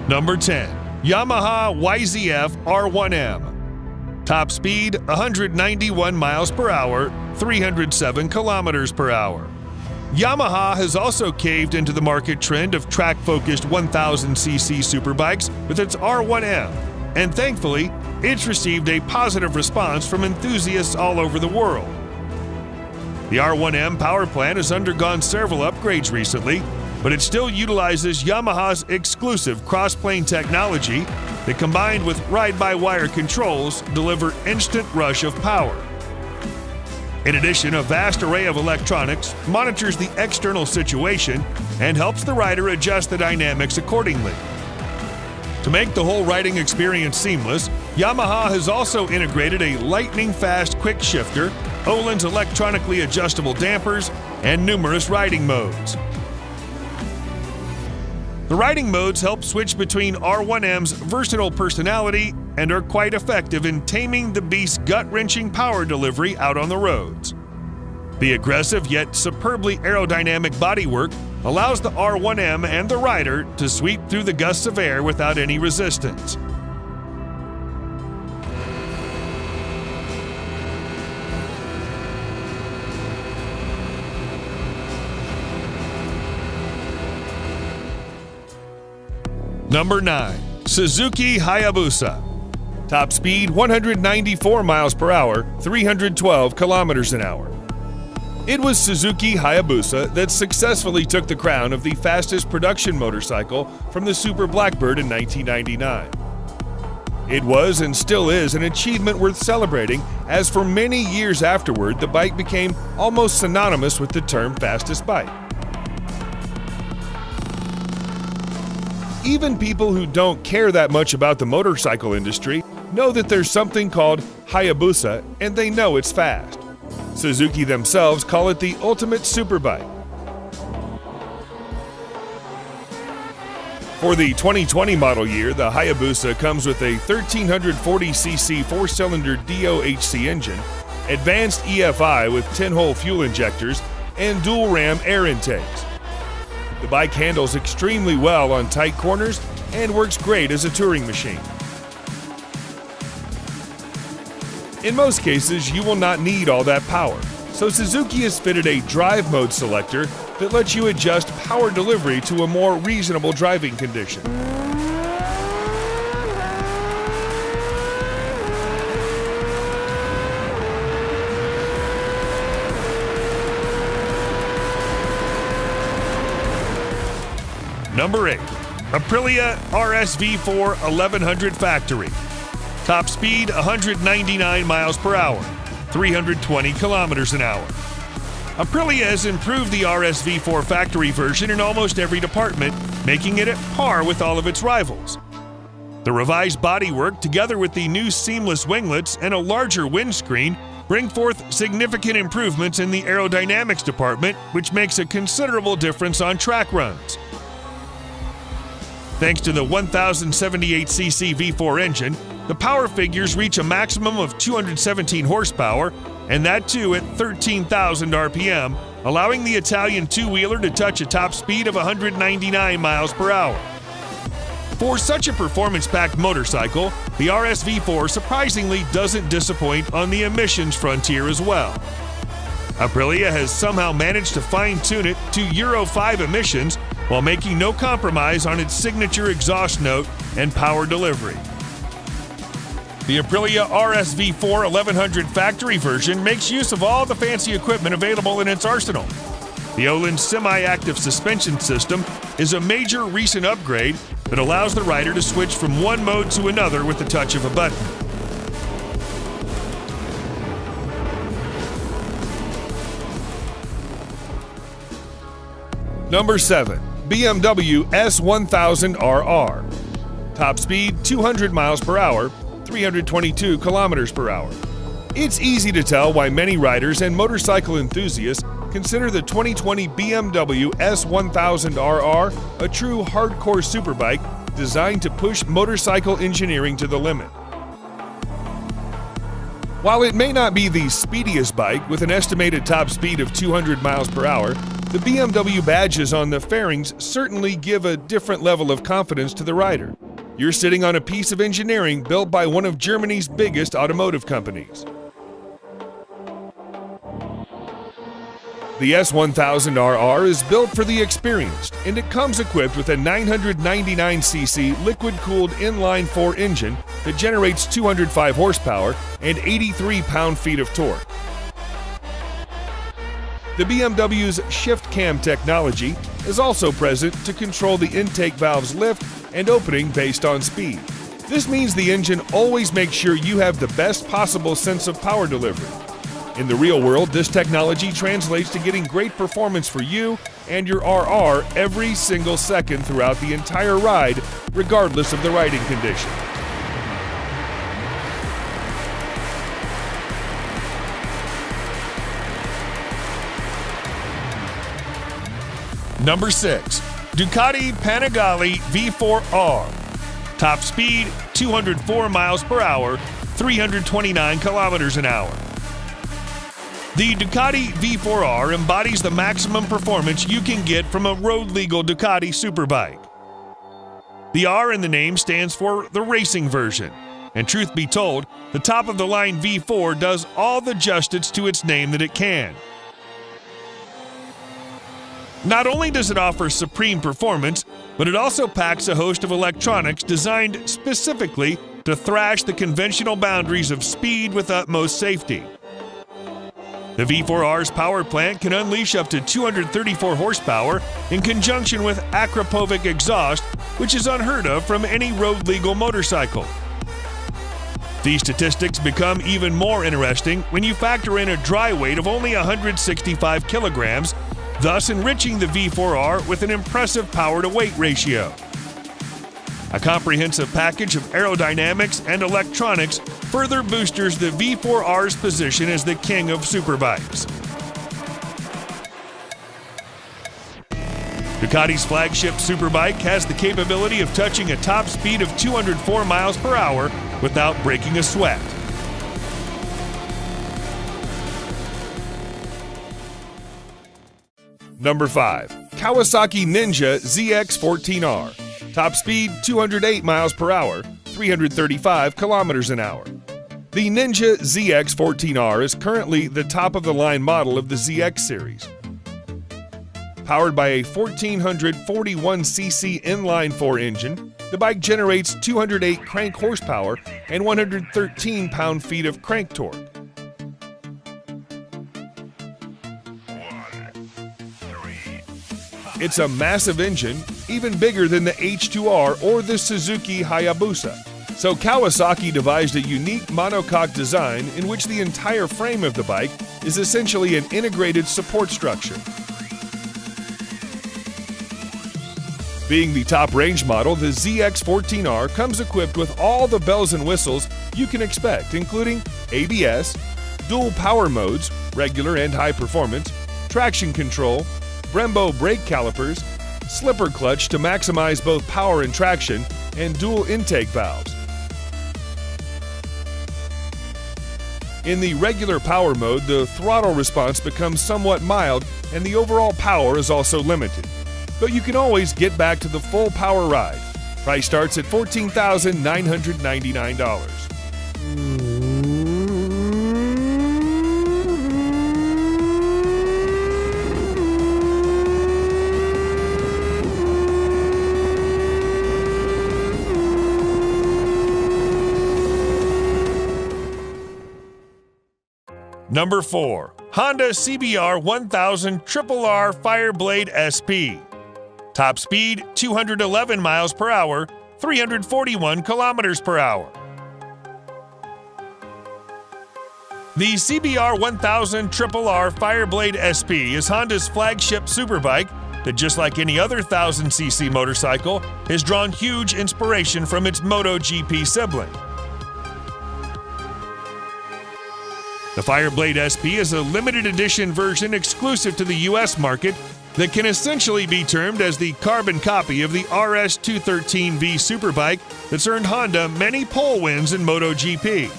Number 10. Yamaha YZF R1M. Top speed 191 miles per hour, 307 kilometers per hour. Yamaha has also caved into the market trend of track-focused 1000cc superbikes with its R1M, and thankfully, it's received a positive response from enthusiasts all over the world. The R1M power plant has undergone several upgrades recently, but it still utilizes Yamaha's exclusive cross-plane technology that, combined with ride-by-wire controls, deliver instant rush of power. In addition, a vast array of electronics monitors the external situation and helps the rider adjust the dynamics accordingly. To make the whole riding experience seamless, Yamaha has also integrated a lightning-fast quick shifter, Öhlins electronically adjustable dampers, and numerous riding modes. The riding modes help switch between R1M's versatile personality and are quite effective in taming the beast's gut-wrenching power delivery out on the roads. The aggressive yet superbly aerodynamic bodywork allows the R1M and the rider to sweep through the gusts of air without any resistance. Number 9. Suzuki Hayabusa. Top speed 194 miles per hour, 312 kilometers an hour. It was Suzuki Hayabusa that successfully took the crown of the fastest production motorcycle from the Super Blackbird in 1999. It was and still is an achievement worth celebrating, as for many years afterward, the bike became almost synonymous with the term fastest bike. Even people who don't care that much about the motorcycle industry know that there's something called Hayabusa, and they know it's fast. Suzuki themselves call it the ultimate superbike. For the 2020 model year, the Hayabusa comes with a 1340cc four-cylinder DOHC engine, advanced EFI with 10-hole fuel injectors, and dual-ram air intakes. The bike handles extremely well on tight corners and works great as a touring machine. In most cases, you will not need all that power, so Suzuki has fitted a drive mode selector that lets you adjust power delivery to a more reasonable driving condition. Number 8. Aprilia RSV4 1100 Factory. Top speed 199 miles per hour, 320 kilometers an hour. Aprilia has improved the RSV4 factory version in almost every department, making it at par with all of its rivals. The revised bodywork, together with the new seamless winglets and a larger windscreen, bring forth significant improvements in the aerodynamics department, which makes a considerable difference on track runs. Thanks to the 1078cc V4 engine, the power figures reach a maximum of 217 horsepower, and that too at 13,000 RPM, allowing the Italian two-wheeler to touch a top speed of 199 miles per hour. For such a performance-packed motorcycle, the RSV4 surprisingly doesn't disappoint on the emissions frontier as well. Aprilia has somehow managed to fine-tune it to Euro 5 emissions while making no compromise on its signature exhaust note and power delivery. The Aprilia RSV4 1100 factory version makes use of all the fancy equipment available in its arsenal. The Öhlins semi-active suspension system is a major recent upgrade that allows the rider to switch from one mode to another with the touch of a button. Number 7. BMW S1000RR. Top speed 200 miles per hour, 322 kilometers per hour. It's easy to tell why many riders and motorcycle enthusiasts consider the 2020 BMW S1000RR a true hardcore superbike designed to push motorcycle engineering to the limit. While it may not be the speediest bike with an estimated top speed of 200 miles per hour, The BMW badges on the fairings certainly give a different level of confidence to the rider. You're sitting on a piece of engineering built by one of Germany's biggest automotive companies. The S1000RR is built for the experienced, and it comes equipped with a 999cc liquid-cooled inline-4 engine that generates 205 horsepower and 83 pound-feet of torque. The BMW's shift cam technology is also present to control the intake valve's lift and opening based on speed. This means the engine always makes sure you have the best possible sense of power delivery. In the real world, this technology translates to getting great performance for you and your RR every single second throughout the entire ride, regardless of the riding condition. Number 6. Ducati Panigale V4R. Top speed, 204 miles per hour, 329 kilometers an hour. The Ducati V4R embodies the maximum performance you can get from a road-legal Ducati superbike. The R in the name stands for the racing version, and truth be told, the top-of-the-line V4 does all the justice to its name that it can. Not only does it offer supreme performance, but it also packs a host of electronics designed specifically to thrash the conventional boundaries of speed with utmost safety. The V4R's power plant can unleash up to 234 horsepower in conjunction with Akrapovic exhaust, which is unheard of from any road-legal motorcycle. These statistics become even more interesting when you factor in a dry weight of only 165 kilograms, thus enriching the V4R with an impressive power-to-weight ratio. A comprehensive package of aerodynamics and electronics further boosters the V4R's position as the king of superbikes. Ducati's flagship superbike has the capability of touching a top speed of 204 miles per hour without breaking a sweat. Number 5. Kawasaki Ninja ZX14R. Top speed, 208 miles per hour, 335 kilometers an hour. The Ninja ZX14R is currently the top-of-the-line model of the ZX series. Powered by a 1441cc inline-4 engine, the bike generates 208 crank horsepower and 113 pound-feet of crank torque. It's a massive engine, even bigger than the H2R or the Suzuki Hayabusa. So Kawasaki devised a unique monocoque design in which the entire frame of the bike is essentially an integrated support structure. Being the top range model, the ZX14R comes equipped with all the bells and whistles you can expect, including ABS, dual power modes, regular and high performance, traction control, Brembo brake calipers, slipper clutch to maximize both power and traction, and dual intake valves. In the regular power mode, the throttle response becomes somewhat mild and the overall power is also limited. But you can always get back to the full power ride. Price starts at $14,999. Number 4. Honda CBR 1000 RRR Fireblade SP. Top speed, 211 miles per hour, 341 kilometers per hour. The CBR 1000 RRR Fireblade SP is Honda's flagship superbike that, just like any other 1000cc motorcycle, has drawn huge inspiration from its MotoGP sibling. The Fireblade SP is a limited edition version exclusive to the US market that can essentially be termed as the carbon copy of the RS213V superbike that's earned Honda many pole wins in MotoGP.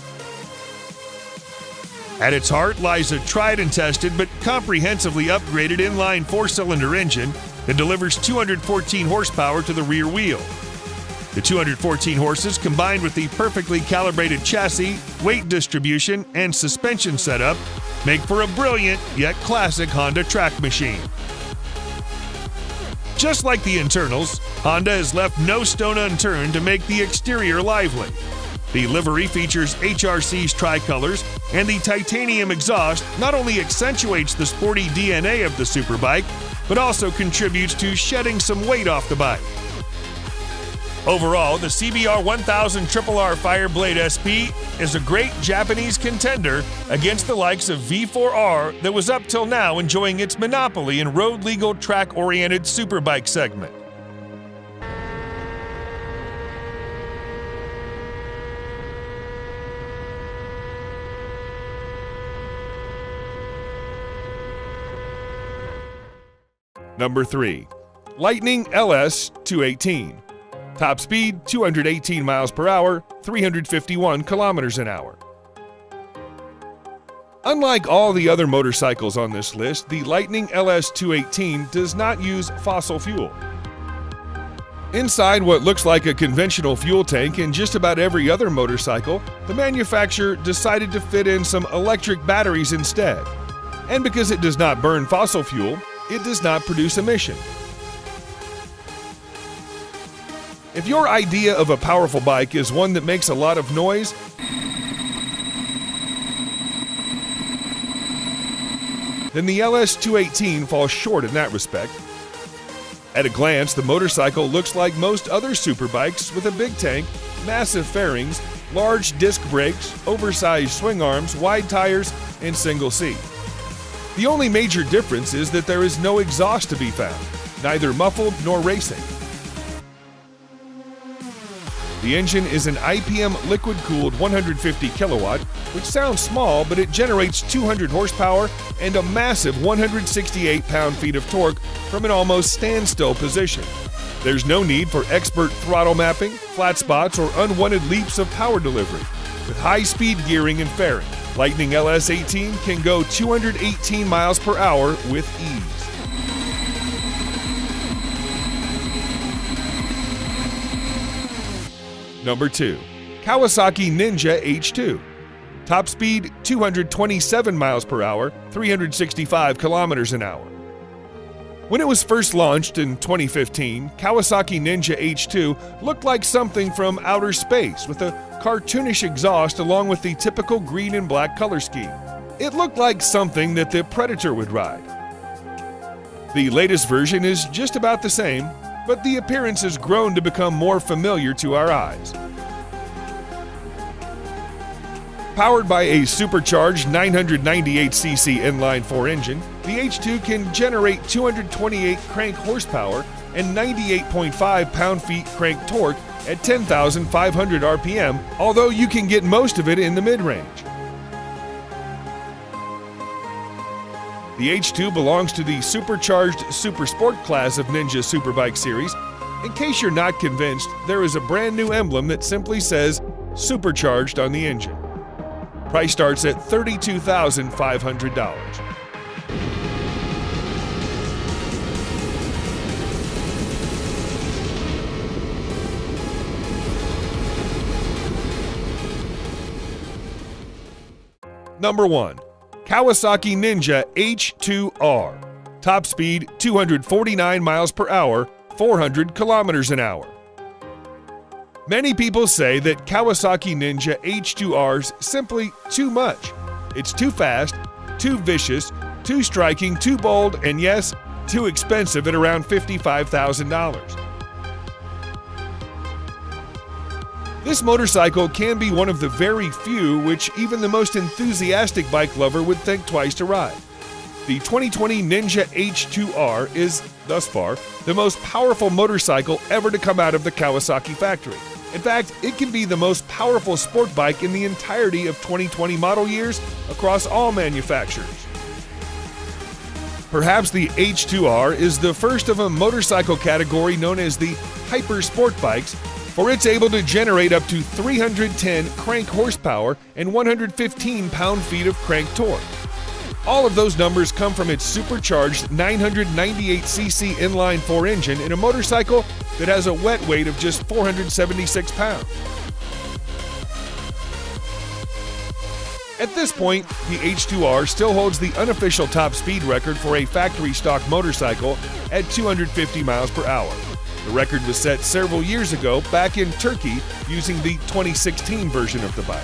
At its heart lies a tried and tested but comprehensively upgraded inline four-cylinder engine that delivers 214 horsepower to the rear wheel. The 214 horses, combined with the perfectly calibrated chassis, weight distribution, and suspension setup, make for a brilliant yet classic Honda track machine. Just like the internals, Honda has left no stone unturned to make the exterior lively. The livery features HRC's tricolors, and the titanium exhaust not only accentuates the sporty DNA of the superbike, but also contributes to shedding some weight off the bike. Overall, the CBR 1000 RRR Fireblade SP is a great Japanese contender against the likes of V4R that was up till now enjoying its monopoly in road-legal track-oriented superbike segment. Number 3. Lightning LS 218. Top speed 218 miles per hour, 351 kilometers an hour. Unlike all the other motorcycles on this list, the Lightning LS 218 does not use fossil fuel. Inside what looks like a conventional fuel tank in just about every other motorcycle, the manufacturer decided to fit in some electric batteries instead. And because it does not burn fossil fuel, it does not produce emission. If your idea of a powerful bike is one that makes a lot of noise, then the LS 218 falls short in that respect. At a glance, the motorcycle looks like most other superbikes with a big tank, massive fairings, large disc brakes, oversized swing arms, wide tires, and single seat. The only major difference is that there is no exhaust to be found, neither muffled nor racing. The engine is an IPM liquid-cooled 150 kilowatt, which sounds small, but it generates 200 horsepower and a massive 168 pound-feet of torque from an almost standstill position. There's no need for expert throttle mapping, flat spots, or unwanted leaps of power delivery. With high-speed gearing and fairing, Lightning LS 18 can go 218 miles per hour with ease. Number 2. Kawasaki Ninja H2. Top speed 227 miles per hour, 365 kilometers an hour. When it was first launched in 2015, Kawasaki Ninja H2 looked like something from outer space with a cartoonish exhaust along with the typical green and black color scheme. It looked like something that the Predator would ride. The latest version is just about the same, but the appearance has grown to become more familiar to our eyes. Powered by a supercharged 998cc inline-4 engine, the H2 can generate 228 crank horsepower and 98.5 pound-feet crank torque at 10,500 RPM, although you can get most of it in the mid-range. The H2 belongs to the supercharged Super Sport class of Ninja Superbike series. In case you're not convinced, there is a brand new emblem that simply says Supercharged on the engine. Price starts at $32,500. Number 1. Kawasaki Ninja H2R. Top speed 249 miles per hour, 400 kilometers an hour. Many people say that Kawasaki Ninja H2R's simply too much. It's too fast, too vicious, too striking, too bold, and yes, too expensive at around $55,000. This motorcycle can be one of the very few which even the most enthusiastic bike lover would think twice to ride. The 2020 Ninja H2R is, thus far, the most powerful motorcycle ever to come out of the Kawasaki factory. In fact, it can be the most powerful sport bike in the entirety of 2020 model years across all manufacturers. Perhaps the H2R is the first of a motorcycle category known as the hyper sport bikes, for it's able to generate up to 310 crank horsepower and 115 pound-feet of crank torque. All of those numbers come from its supercharged 998cc inline-4 engine in a motorcycle that has a wet weight of just 476 pounds. At this point, the H2R still holds the unofficial top speed record for a factory-stock motorcycle at 250 miles per hour. The record was set several years ago back in Turkey using the 2016 version of the bike.